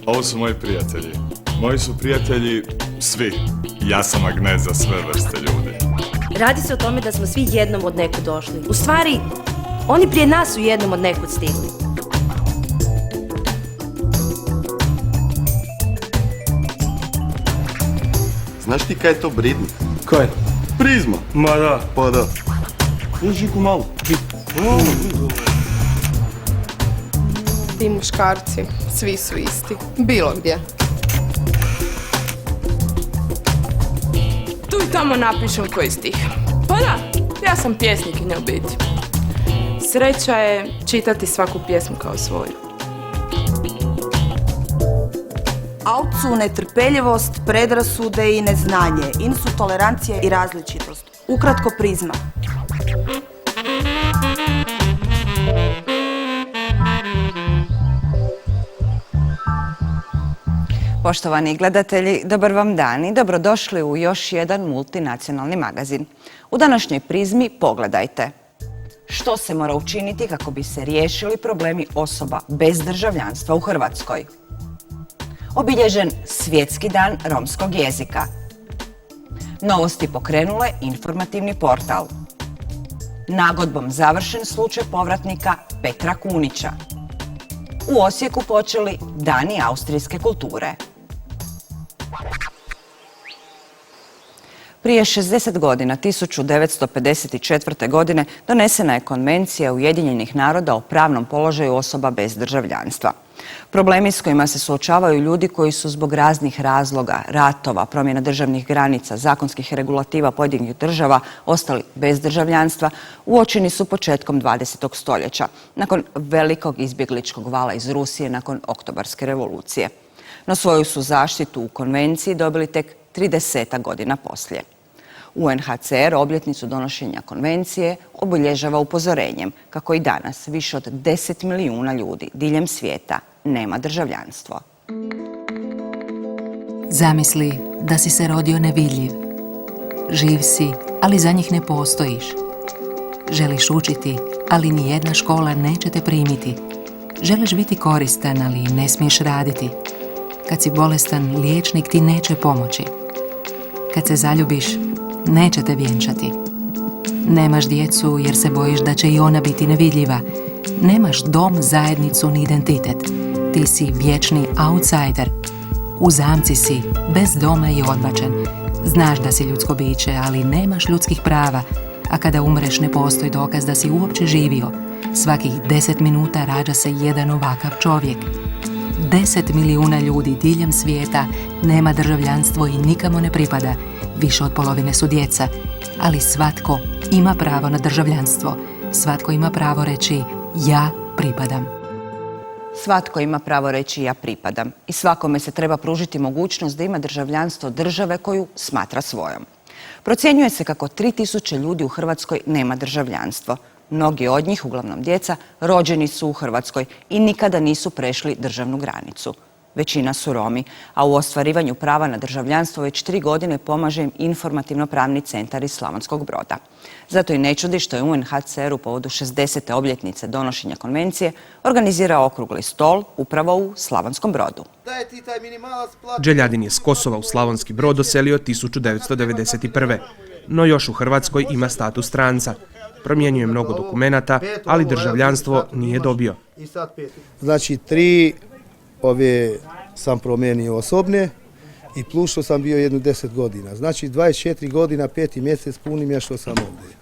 Ovo su moji prijatelji. Moji su prijatelji svi. Ja sam magnet za sve vrste ljudi. Radi se o tome da smo svi jednom od nekud došli. U stvari, oni prije nas su jednom od nekud stigli. Znaš ti kaj je to Britney? Kaj? Prizma. Ma da. Pa da. Žiku malo. Ti muškarci, svi su isti. Bilo gdje. Tu i tamo napišem koji stih. Pa da, ja sam pjesnikinja u biti. Sreća je čitati svaku pjesmu kao svoju. Out su netrpeljivost, predrasude i neznanje. In su tolerancija i različitost. Ukratko, Prizma. Poštovani gledatelji, dobar vam dan i dobrodošli u još jedan multinacionalni magazin. U današnjoj Prizmi pogledajte. Što se mora učiniti kako bi se riješili problemi osoba bez državljanstva u Hrvatskoj? Obilježen Svjetski dan romskog jezika. Novosti pokrenule informativni portal. Nagodbom završen slučaj povratnika Petra Kunića. U Osijeku počeli Dani austrijske kulture. Prije 60 godina, 1954. godine, donesena je Konvencija Ujedinjenih naroda o pravnom položaju osoba bez državljanstva. Problemi s kojima se suočavaju ljudi koji su zbog raznih razloga, ratova, promjena državnih granica, zakonskih regulativa pojedinih država ostali bez državljanstva, uočeni su početkom 20. stoljeća, nakon velikog izbjegličkog vala iz Rusije nakon Oktobarske revolucije. No svoju su zaštitu u konvenciji dobili tek 30 godina poslije. UNHCR obljetnicu donošenja konvencije obilježava upozorenjem kako i danas više od 10 milijuna ljudi diljem svijeta nema državljanstvo. Zamisli da si se rodio nevidljiv. Živ si, ali za njih ne postojiš. Želiš učiti, ali ni jedna škola neće te primiti. Želiš biti koristan, ali ne smiješ raditi. Kad si bolestan, liječnik ti neće pomoći. Kad se zaljubiš, neće te vjenčati. Nemaš djecu jer se bojiš da će i ona biti nevidljiva. Nemaš dom, zajednicu ni identitet. Ti si vječni outsider. U zamci si, bez doma i odbačen. Znaš da si ljudsko biće, ali nemaš ljudskih prava. A kada umreš ne postoji dokaz da si uopće živio. Svakih 10 minuta rađa se jedan ovakav čovjek. 10 milijuna ljudi diljem svijeta nema državljanstvo i nikamo ne pripada. Više od polovine su djeca, ali svatko ima pravo na državljanstvo. Svatko ima pravo reći ja pripadam. Svatko ima pravo reći ja pripadam i svakome se treba pružiti mogućnost da ima državljanstvo države koju smatra svojom. Procjenjuje se kako 3000 ljudi u Hrvatskoj nema državljanstvo. Mnogi od njih, uglavnom djeca, rođeni su u Hrvatskoj i nikada nisu prešli državnu granicu. Većina su Romi, a u ostvarivanju prava na državljanstvo već 3 godine pomaže im informativno-pravni centar iz Slavonskog Broda. Zato i ne čudi što je UNHCR u povodu 60. obljetnice donošenja konvencije organizirao okrugli stol upravo u Slavonskom Brodu. Đeljadin je s Kosova u Slavonski Brod doselio 1991. No još u Hrvatskoj ima status stranca. Promijenio je mnogo dokumenata, ali državljanstvo nije dobio. Znači 3 ove sam promijenio osobne i plus što sam bio jedno 10 godina. Znači 24 godina, 5. mjesec punim ja što sam ovdje.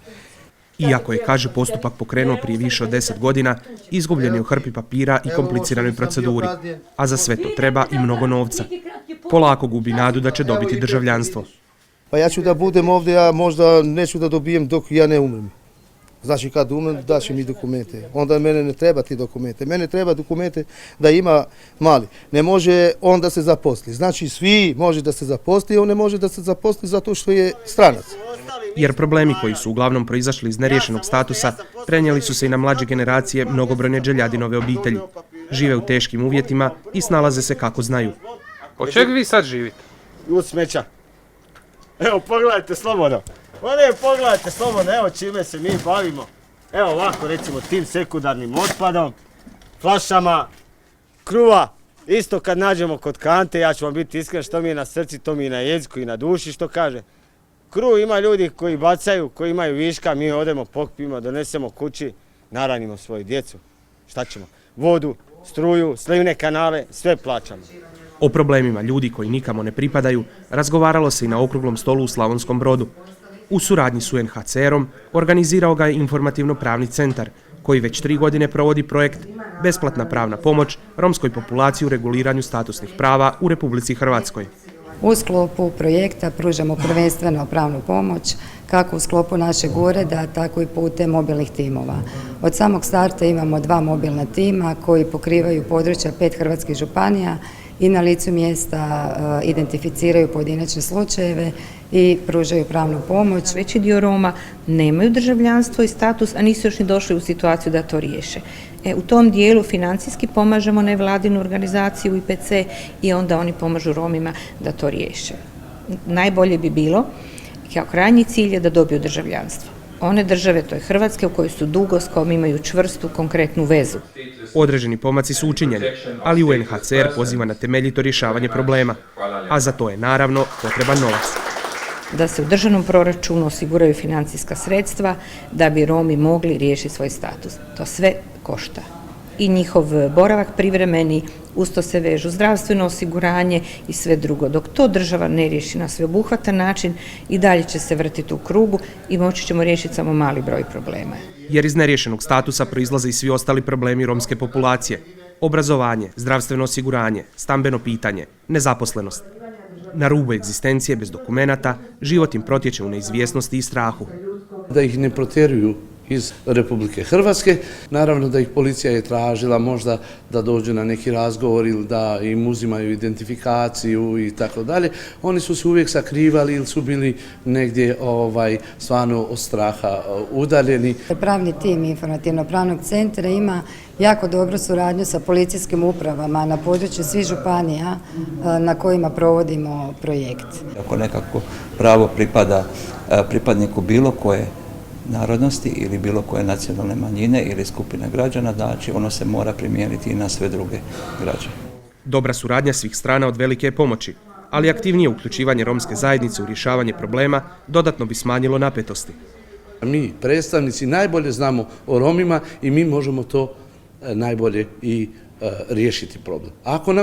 Iako je, kaže, postupak pokrenuo prije više od 10 godina, izgubljen je u hrpi papira i kompliciranoj proceduri, a za sve to treba i mnogo novca. Polako gubi nadu da će dobiti državljanstvo. Pa ja ću da budem ovdje, ja možda neću da dobijem dok ja ne umrem. Znači kad umrem daš mi dokumente, onda mene ne treba ti dokumente. Mene treba dokumente da ima mali. Ne može on da se zaposli. Znači svi može da se zaposli, on ne može da se zaposli zato što je stranac. Jer problemi koji su uglavnom proizašli iz neriješenog statusa prenijeli su se i na mlađe generacije mnogobrojne Đeljadinove obitelji. Žive u teškim uvjetima i snalaze se kako znaju. Od čeg vi sad živite? Od smeća. Evo pogledajte slobodno. Ne, pogledajte slobodno, evo čime se mi bavimo. Evo ovako recimo tim sekundarnim otpadom, flašama, kruva Isto kad nađemo kod kante, ja ću vam biti iskren, što mi je na srci, to mi je na jeziku i na duši, što kaže. Ima ljudi koji bacaju, koji imaju viška, mi odemo, pokupimo, donesemo kući, naranimo svoju djecu. Šta ćemo? Vodu, struju, slivne kanale, sve plaćamo. O problemima ljudi koji nikamo ne pripadaju razgovaralo se i na okruglom stolu u Slavonskom Brodu. U suradnji s UNHCR-om organizirao ga je Informativno-pravni centar, koji već 3 godine provodi projekt Besplatna pravna pomoć romskoj populaciji u reguliranju statusnih prava u Republici Hrvatskoj. U sklopu projekta pružamo prvenstveno pravnu pomoć, kako u sklopu našeg ureda, tako i putem mobilnih timova. Od samog starta imamo 2 mobilna tima koji pokrivaju područja 5 hrvatskih županija i na licu mjesta identificiraju pojedinačne slučajeve i pružaju pravnu pomoć. Veći dio Roma nemaju državljanstvo i status, a nisu još ni došli u situaciju da to riješe. U tom dijelu financijski pomažemo nevladinu organizaciju IPC i onda oni pomažu Romima da to riješe. Najbolje bi bilo, kao krajnji cilj je da dobiju državljanstvo. One države, to je Hrvatske, u kojoj su dugo, s kojom imaju čvrstu, konkretnu vezu. Određeni pomaci su učinjeni, ali UNHCR poziva na temeljito rješavanje problema, a za to je naravno potreban novac. Da se u državnom proračunu osiguraju financijska sredstva da bi Romi mogli riješiti svoj status. To sve košta. I njihov boravak privremeni, uz to se vežu zdravstveno osiguranje i sve drugo. Dok to država ne riješi na sveobuhvatan način, i dalje će se vrtiti u krugu i moći ćemo riješiti samo mali broj problema. Jer iz neriješenog statusa proizlaze i svi ostali problemi romske populacije. Obrazovanje, zdravstveno osiguranje, stambeno pitanje, nezaposlenost. Na rubu egzistencije bez dokumenata, život im protječe u neizvjesnosti i strahu. Da ih ne protjeruju iz Republike Hrvatske, naravno da ih policija je tražila možda da dođu na neki razgovor ili da im uzimaju identifikaciju i tako dalje. Oni su se uvijek sakrivali ili su bili negdje stvarno od straha udaljeni. Pravni tim Informativno-pravnog centra ima jako dobru suradnju sa policijskim upravama na području svih županija na kojima provodimo projekt. Ako nekako pravo pripada pripadniku bilo koje narodnosti ili bilo koje nacionalne manjine ili skupine građana, znači ono se mora primijeniti i na sve druge građane. Dobra suradnja svih strana od velike je pomoći, ali aktivnije uključivanje romske zajednice u rješavanje problema dodatno bi smanjilo napetosti. Mi, predstavnici, najbolje znamo o Romima i mi možemo to najbolje i riješiti problem. Ako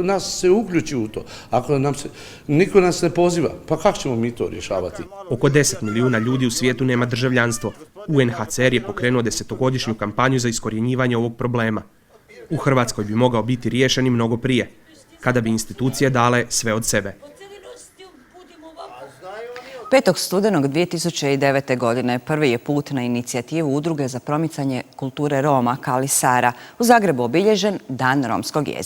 nas se uključi u to, niko nas ne poziva, pa kako ćemo mi to rješavati? Oko 10 milijuna ljudi u svijetu nema državljanstvo. UNHCR je pokrenuo 10-godišnju kampanju za iskorjenjivanje ovog problema. U Hrvatskoj bi mogao biti riješen i mnogo prije, kada bi institucije dale sve od sebe. 5. studenog 2009. godine prvi je put na inicijativu Udruge za promicanje kulture Roma Kali Sara u Zagrebu obilježen Dan romskog jezika.